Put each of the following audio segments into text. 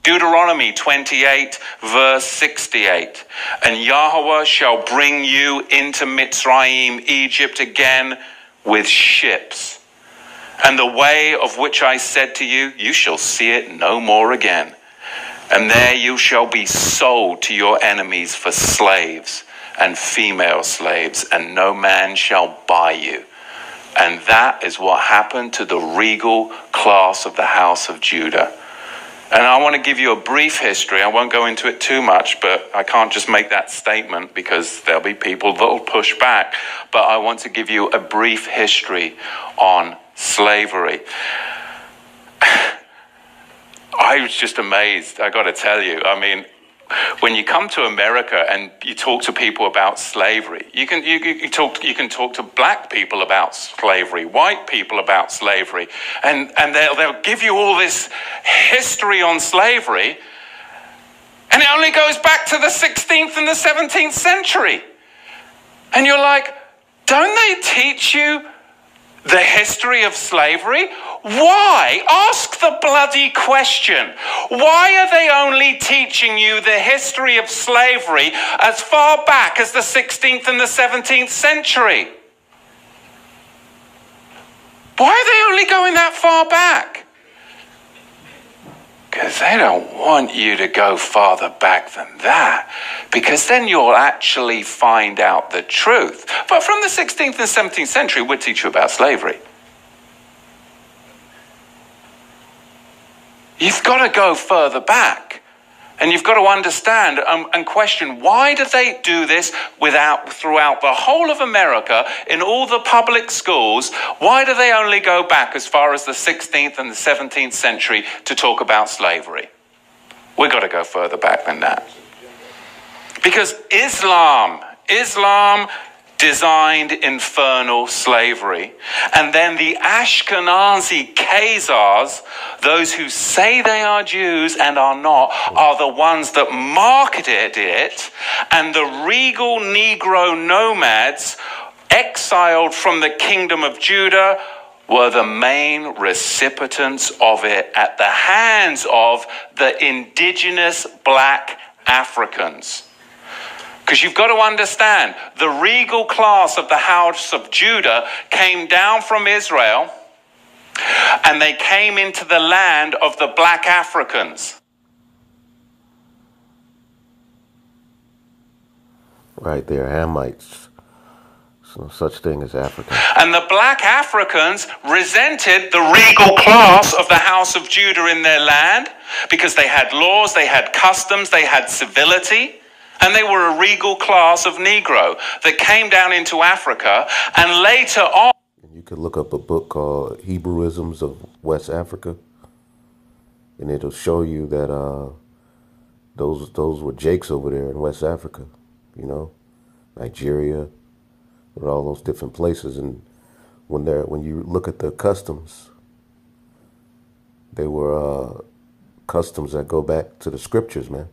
Deuteronomy 28, verse 68. And Yahweh shall bring you into Mitzrayim, Egypt again, with ships. And the way of which I said to you, you shall see it no more again. And there you shall be sold to your enemies for slaves and female slaves, and no man shall buy you. And that is what happened to the regal class of the house of Judah. And I want to give you a brief history. I won't go into it too much, but I can't just make that statement because there'll be people that will push back. But I want to give you a brief history on slavery. I was just amazed, I got to tell you. I mean, when you come to America and you talk to people about slavery, you can talk to black people about slavery, white people about slavery, and they'll give you all this history on slavery, and it only goes back to the 16th and the 17th century. And you're like, don't they teach you the history of slavery? Why? Ask the bloody question. Why are they only teaching you the history of slavery as far back as the 16th and the 17th century? Why are they only going that far back? Because they don't want you to go farther back than that, because then you'll actually find out the truth. But from the 16th and 17th century, we'll teach you about slavery. You've got to go further back, and you've got to understand and question, why do they do this throughout the whole of America in all the public schools? Why do they only go back as far as the 16th and the 17th century to talk about slavery? We've got to go further back than that. Because Islam designed infernal slavery. And then the Ashkenazi Khazars, those who say they are Jews and are not, are the ones that marketed it. And the regal Negro nomads, exiled from the kingdom of Judah, were the main recipients of it at the hands of the indigenous black Africans. Because you've got to understand, the regal class of the house of Judah came down from Israel, and they came into the land of the black Africans. Right there, Hamites. No such thing as African. And the black Africans resented the regal class of the house of Judah in their land, because they had laws, they had customs, they had civility. And they were a regal class of Negro that came down into Africa, and later on... You could look up a book called Hebrewisms of West Africa, and it'll show you that those were Jakes over there in West Africa, you know, Nigeria, with all those different places. And when you look at the customs, they were customs that go back to the scriptures, man.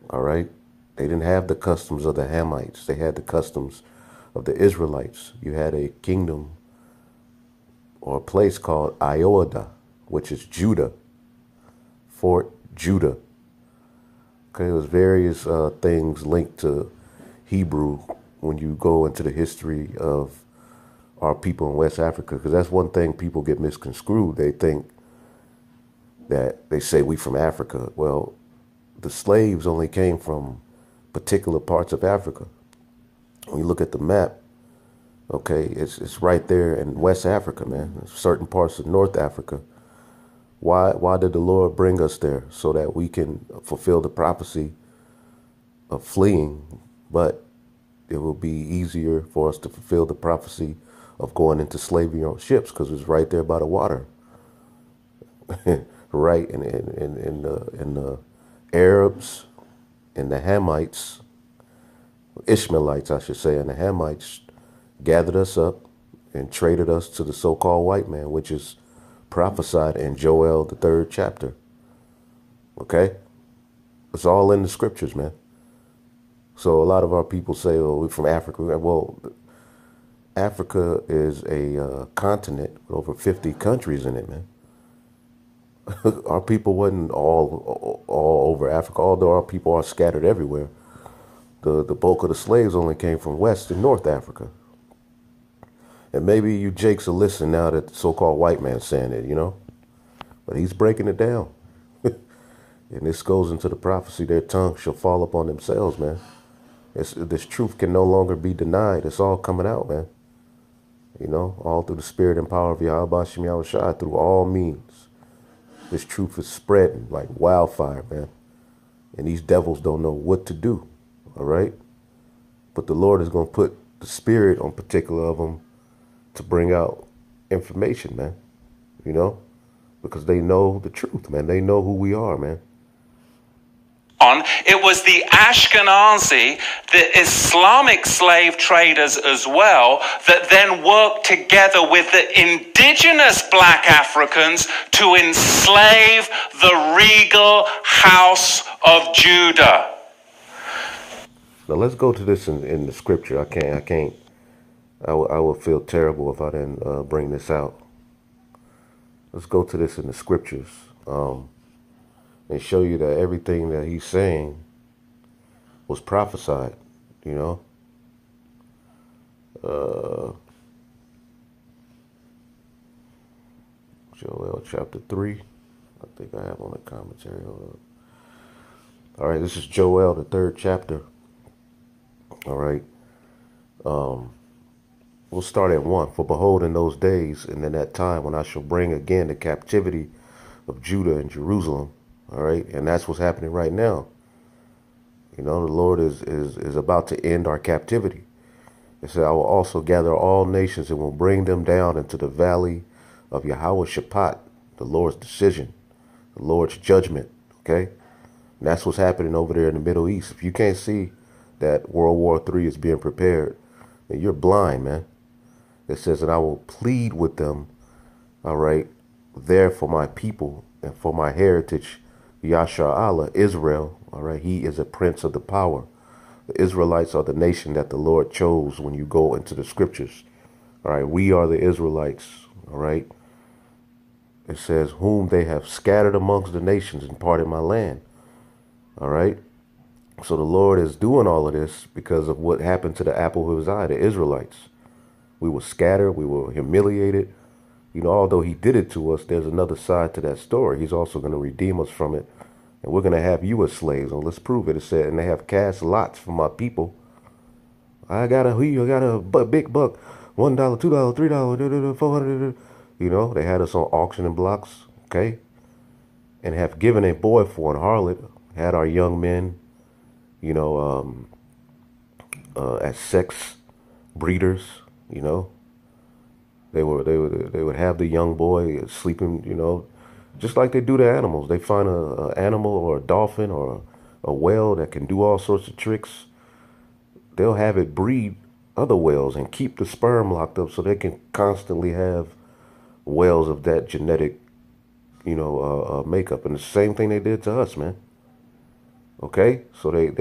All right. They didn't have the customs of the Hamites. They had the customs of the Israelites. You had a kingdom or a place called Ioada, which is Judah, Fort Judah. Okay, there's various things linked to Hebrew when you go into the history of our people in West Africa, because that's one thing people get misconstrued. They think that they say we from Africa. Well, the slaves only came from particular parts of Africa. When you look at the map, okay, it's right there in West Africa, man. Certain parts of North Africa. Why did the Lord bring us there? So that we can fulfill the prophecy of fleeing, but it will be easier for us to fulfill the prophecy of going into slavery on ships, because it's right there by the water. Right, in the Arabs and the Hamites, Ishmaelites, I should say, and the Hamites gathered us up and traded us to the so-called white man, which is prophesied in Joel, the 3rd chapter. Okay? It's all in the scriptures, man. So a lot of our people say, oh, we're from Africa. Well, Africa is a continent with over 50 countries in it, man. Our people wasn't all over Africa, although our people are scattered everywhere. The bulk of the slaves only came from West and North Africa. And maybe you Jakes will listen now that the so-called white man's saying it, but he's breaking it down. And this goes into the prophecy, their tongue shall fall upon themselves, man. This truth can no longer be denied. It's all coming out, man. All through the spirit and power of Yahweh Bashem Yahushua, through all means. This truth is spreading like wildfire, man. And these devils don't know what to do, all right? But the Lord is going to put the spirit on particular of them to bring out information, man, because they know the truth, man. They know who we are, man. It was the Ashkenazi, the Islamic slave traders as well, that then worked together with the indigenous black Africans to enslave the regal house of Judah. Now let's go to this in the scripture. I will feel terrible if I didn't bring this out. Let's go to this in the scriptures. And show you that everything that he's saying was prophesied, Joel chapter 3. I think I have on the commentary. Hold up. All right, this is Joel, the 3rd chapter. All right. We'll start at 1. For behold, in those days and in that time when I shall bring again the captivity of Judah and Jerusalem. All right. And that's what's happening right now. The Lord is about to end our captivity. It said, I will also gather all nations and will bring them down into the valley of Yahweh Shaphat, the Lord's decision, the Lord's judgment. Okay. And that's what's happening over there in the Middle East. If you can't see that World War III is being prepared, then you're blind, man. It says, and I will plead with them, all right, there for my people and for my heritage, Yashar Allah, Israel, all right, he is a prince of the power. The Israelites are the nation that the Lord chose when you go into the scriptures. All right, we are the Israelites, all right. It says, whom they have scattered amongst the nations and parted my land, all right. So the Lord is doing all of this because of what happened to the apple of his eye, the Israelites. We were scattered, we were humiliated. Although he did it to us, there's another side to that story. He's also going to redeem us from it. And we're going to have you as slaves. And let's prove it. It said, and they have cast lots for my people. I got a big buck. $1, $2, $3, $400. They had us on auctioning blocks. Okay. And have given a boy for an harlot. Had our young men, as sex breeders, They would have the young boy sleeping, just like they do to animals. They find a animal or a dolphin or a whale that can do all sorts of tricks. They'll have it breed other whales and keep the sperm locked up so they can constantly have whales of that genetic, makeup. And the same thing they did to us, man. Okay, so they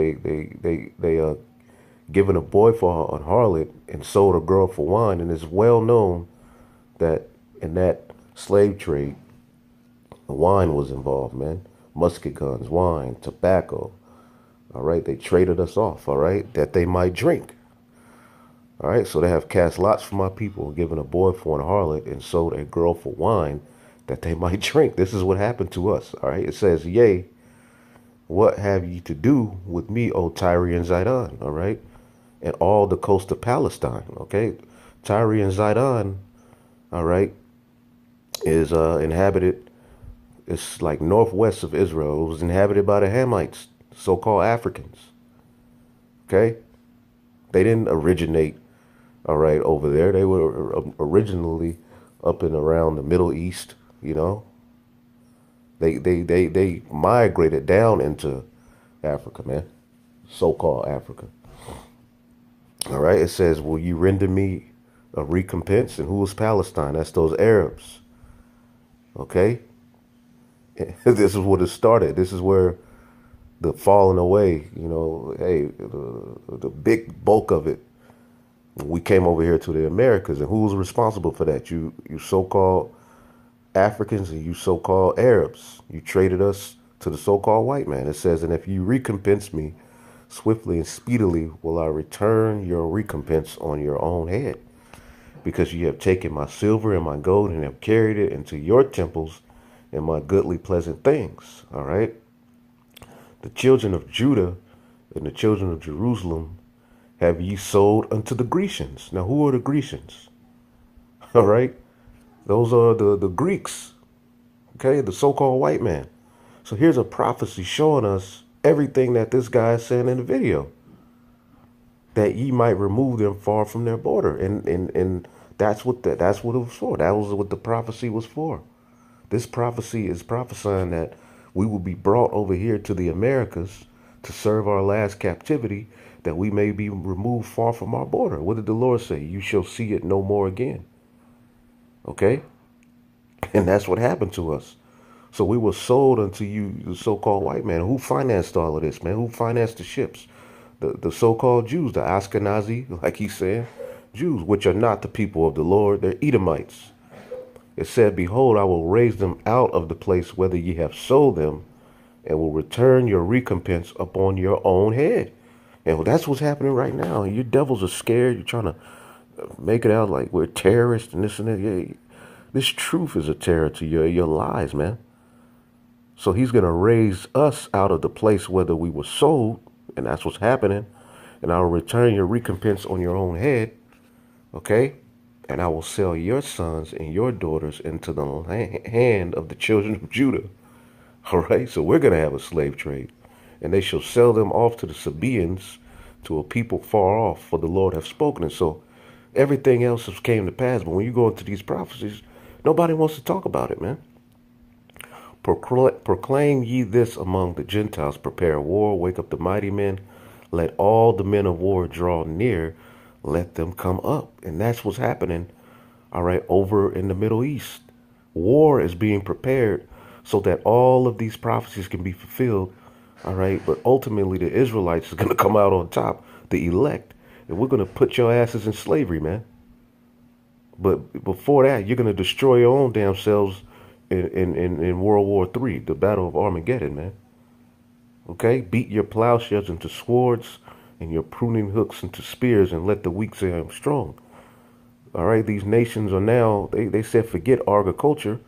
given a boy for a harlot and sold a girl for wine, and it's well known that in that slave trade, wine was involved, man. Musket guns, wine, tobacco. All right, they traded us off, all right, that they might drink. All right, so they have cast lots for my people, given a boy for an harlot, and sold a girl for wine that they might drink. This is what happened to us, all right? It says, yea, what have ye to do with me, O Tyre and Zidon, all right? And all the coast of Palestine, okay? Tyre and Zidon, all right, is inhabited, it's like northwest of Israel. It was inhabited by the Hamites, so-called Africans, okay? They didn't originate, all right, over there. They were originally up and around the Middle East, They migrated down into Africa, man, so-called Africa. All right, it says, will you render me a recompense? And who is Palestine? That's those Arabs. Okay? This is what it started. This is where the falling away, hey, the big bulk of it, we came over here to the Americas. And who was responsible for that? You so-called Africans and you so-called Arabs. You traded us to the so-called white man. It says, and if you recompense me swiftly and speedily, will I return your recompense on your own head. Because you have taken my silver and my gold and have carried it into your temples and my goodly pleasant things. All right. The children of Judah and the children of Jerusalem have ye sold unto the Grecians. Now, who are the Grecians? All right. Those are the Greeks. Okay. The so-called white man. So here's a prophecy showing us everything that this guy is saying in the video. That ye might remove them far from their border. And that's what it was for. That was what the prophecy was for. This prophecy is prophesying that we will be brought over here to the Americas to serve our last captivity, that we may be removed far from our border. What did the Lord say? You shall see it no more again. Okay? And that's what happened to us. So we were sold unto you, the so-called white man. Who financed all of this, man? Who financed the ships? The so-called Jews, the Ashkenazi, like he's saying, Jews, which are not the people of the Lord. They're Edomites. It said, behold, I will raise them out of the place whither ye have sold them, and will return your recompense upon your own head. And that's what's happening right now. You devils are scared. You're trying to make it out like we're terrorists and this and that. Yeah, this truth is a terror to your lies, man. So he's going to raise us out of the place whether we were sold, and that's what's happening. And I will return your recompense on your own head. Okay? And I will sell your sons and your daughters into the hand of the children of Judah. All right? So we're going to have a slave trade. And they shall sell them off to the Sabaeans, to a people far off, for the Lord hath spoken it. So everything else has came to pass. But when you go into these prophecies, nobody wants to talk about it, man. Proclaim ye this among the Gentiles. Prepare war, wake up the mighty men. Let all the men of war draw near. Let them come up. And that's what's happening, all right, over in the Middle East. War is being prepared so that all of these prophecies can be fulfilled, all right? But ultimately, the Israelites are going to come out on top, the elect, and we're going to put your asses in slavery, man. But before that, you're going to destroy your own damn selves in World War III, the Battle of Armageddon, man. Okay? Beat your plowshares into swords and your pruning hooks into spears, and let the weak say I'm strong. All right? These nations are now, they said forget agriculture.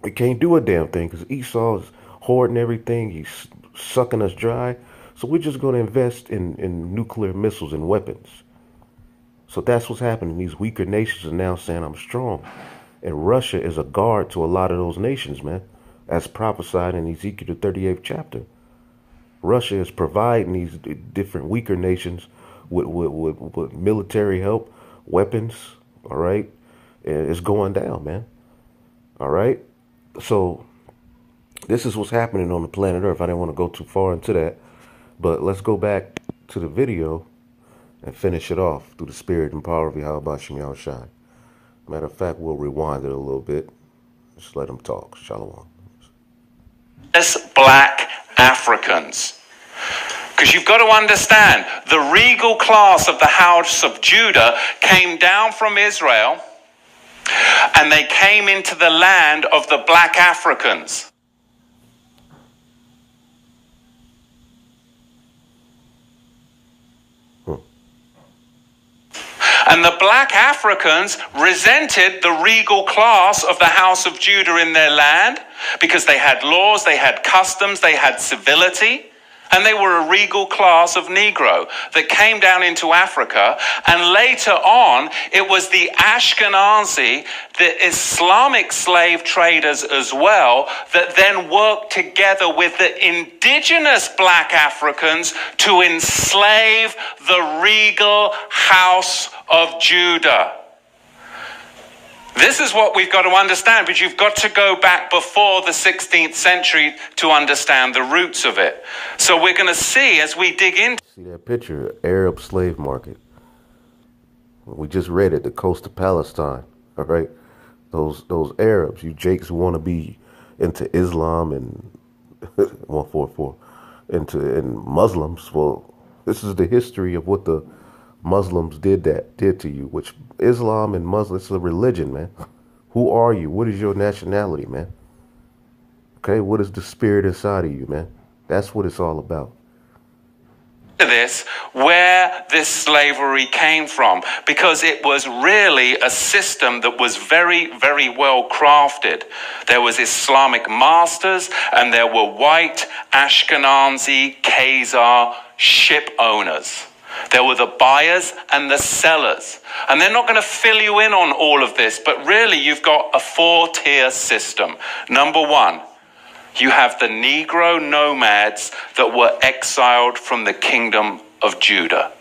We can't do a damn thing because Esau is hoarding everything. He's sucking us dry. So we're just going to invest in nuclear missiles and weapons. So that's what's happening. These weaker nations are now saying I'm strong. And Russia is a guard to a lot of those nations, man, as prophesied in Ezekiel, the 38th chapter. Russia is providing these different weaker nations with military help, weapons, all right? And it's going down, man, all right? So this is what's happening on the planet Earth. I didn't want to go too far into that, but let's go back to the video and finish it off through the spirit and power of Yahweh Shem Yahushai. Matter of fact, we'll rewind it a little bit. Just let them talk. Shalom. As black Africans. Because you've got to understand, the regal class of the house of Judah came down from Israel, and they came into the land of the black Africans. And the black Africans resented the regal class of the house of Judah in their land because they had laws, they had customs, they had civility. And they were a regal class of Negro that came down into Africa. And later on, it was the Ashkenazi, the Islamic slave traders as well, that then worked together with the indigenous black Africans to enslave the regal house of Judah. This is what we've got to understand, but you've got to go back before the 16th century to understand the roots of it. So we're going to see as we dig into... See that picture, Arab slave market. We just read it, the coast of Palestine, all right? Those Arabs, you jakes who want to be into Islam and 144, and Muslims. Well, this is the history of what the Muslims did to you, which Islam and Muslims, it's a religion, man. Who are you? What is your nationality, man? Okay, what is the spirit inside of you, man? That's what it's all about. This, where this slavery came from, because it was really a system that was very, very well crafted. There was Islamic masters and there were white Ashkenazi Khazar ship owners. There were the buyers and the sellers. And they're not going to fill you in on all of this, but really you've got a 4-tier system. Number one, you have the Negro nomads that were exiled from the kingdom of Judah.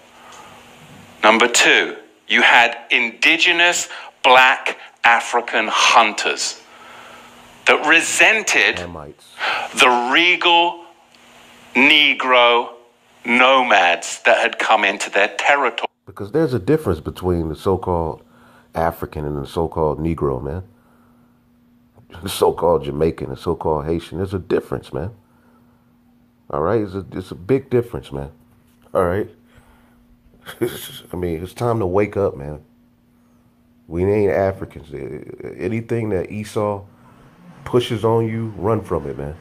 Number two, you had indigenous black African hunters that resented the regal Negro nomads that had come into their territory. Because there's a difference between the so-called African and the so-called Negro, man. The so-called Jamaican, the so-called Haitian. There's a difference, man. All right? It's a big difference, man. All right? I mean, it's time to wake up, man. We ain't Africans. Anything that Esau pushes on you, run from it, man.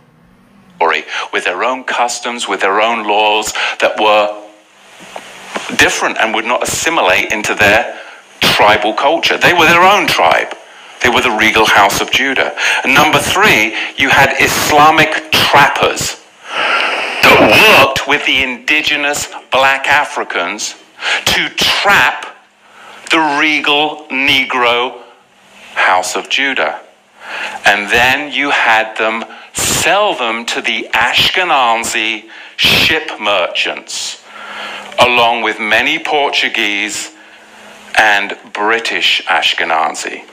With their own customs, with their own laws that were different and would not assimilate into their tribal culture. They were their own tribe. They were the regal house of Judah. And number three, you had Islamic trappers that worked with the indigenous black Africans to trap the regal Negro house of Judah. And then you had them sell them to the Ashkenazi ship merchants, along with many Portuguese and British Ashkenazi.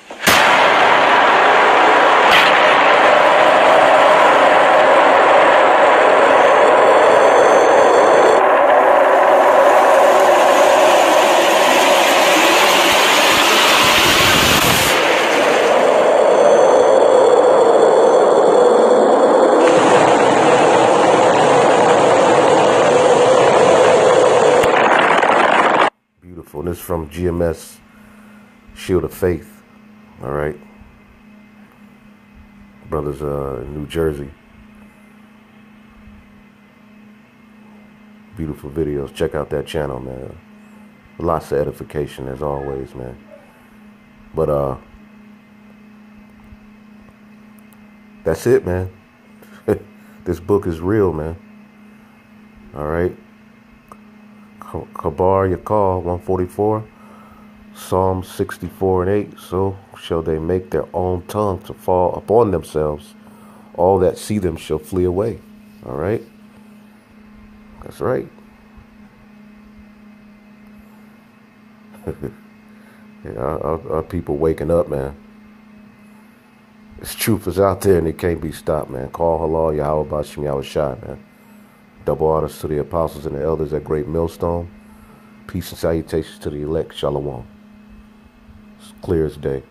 Beautiful. This is from GMS Shield of Faith. All right. Brothers in New Jersey. Beautiful videos. Check out that channel, man. Lots of edification as always, man. But that's it, man. This book is real, man. All right. Kabar Yakal 144. Psalm 64 and 8. So shall they make their own tongue to fall upon themselves. All that see them shall flee away. All right. That's right. Yeah, our people waking up, man. This truth is out there and it can't be stopped, man. Call halal Yahweh Bashim Yahweh Shai, man. Double honors to the apostles and the elders at Great Millstone. Peace and salutations to the elect. Shalom. It's clear as day.